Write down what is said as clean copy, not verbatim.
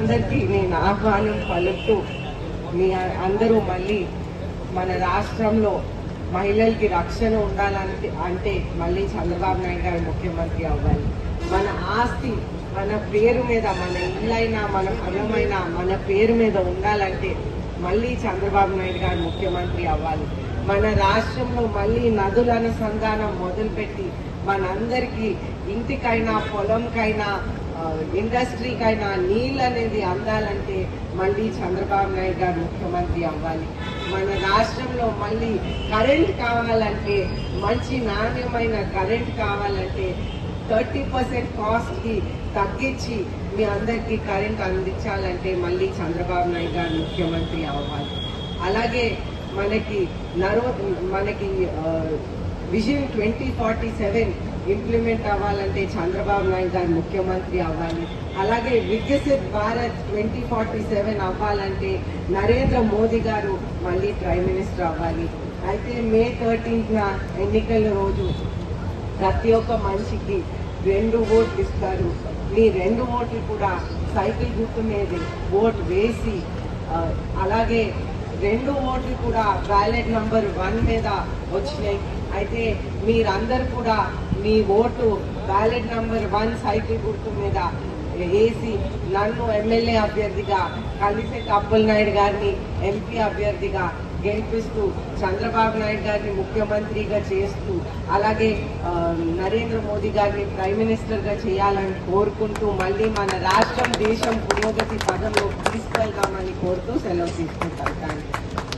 అందరికీ నేను ఆహ్వానం పలుకుతూ మీ అందరూ మళ్ళీ మన రాష్ట్రంలో మహిళలకి రక్షణ ఉండాలంటే అంటే మళ్ళీ చంద్రబాబు నాయుడు గారు ముఖ్యమంత్రి అవ్వాలి. మన ఆస్తి మన పేరు మీద, మన ఇల్లైనా మన పొలమైనా మన పేరు మీద ఉండాలంటే మళ్ళీ చంద్రబాబు నాయుడు గారు ముఖ్యమంత్రి అవ్వాలి. మన రాష్ట్రంలో మళ్ళీ నదుల అనుసంధానం మొదలుపెట్టి మనందరికీ ఇంటికైనా పొలంకైనా ఇండస్ట్రీకైనా నీళ్ళు అనేది అందాలంటే మళ్ళీ చంద్రబాబు నాయుడు గారు ముఖ్యమంత్రి అవ్వాలి. మన రాష్ట్రంలో మళ్ళీ కరెంట్ కావాలంటే, మంచి నాణ్యమైన కరెంట్ కావాలంటే 30% కాస్ట్కి తగ్గించి మీ అందరికీ కరెంట్ అందించాలంటే మళ్ళీ చంద్రబాబు నాయుడు గారు ముఖ్యమంత్రి అవ్వాలి. అలాగే మనకి విజన్ 2047 ఇంప్లిమెంట్ అవ్వాలంటే చంద్రబాబు నాయుడు గారు ముఖ్యమంత్రి అవ్వాలి. అలాగే వికసిత్ భారత్ 2047 అవ్వాలంటే నరేంద్ర మోదీ గారు మళ్ళీ ప్రైమ్ మినిస్టర్ అవ్వాలి. అయితే మే 13న ఎన్నికల రోజు ప్రతి ఒక్క మనిషికి 2 ఓట్లు ఇస్తారు. మీ 2 ఓట్లు కూడా సైకిల్ గుర్తు మీద ఓటు వేసి, అలాగే 2 ఓట్లు కూడా బ్యాలెట్ నంబర్ 1 మీద వచ్చినాయి. అయితే మీరందరూ కూడా మీ ఓటు బ్యాలెట్ నంబర్ 1 సైకిల్ గుర్తు మీద వేసి నన్ను ఎమ్మెల్యే అభ్యర్థిగా, కలిసెట్టి అప్పలనాయుడు గారిని ఎంపీ అభ్యర్థిగా గెలిపిస్తూ చంద్రబాబు నాయుడు గారిని ముఖ్యమంత్రిగా చేస్తూ, అలాగే నరేంద్ర మోదీ గారిని ప్రైమ్ మినిస్టర్గా చేయాలని కోరుకుంటూ మళ్ళీ మన రాష్ట్రం దేశం పురోగతి పదంలో తీసుకెళ్తామని కోరుతూ సెలవు తీసుకుంటాను. Thank you.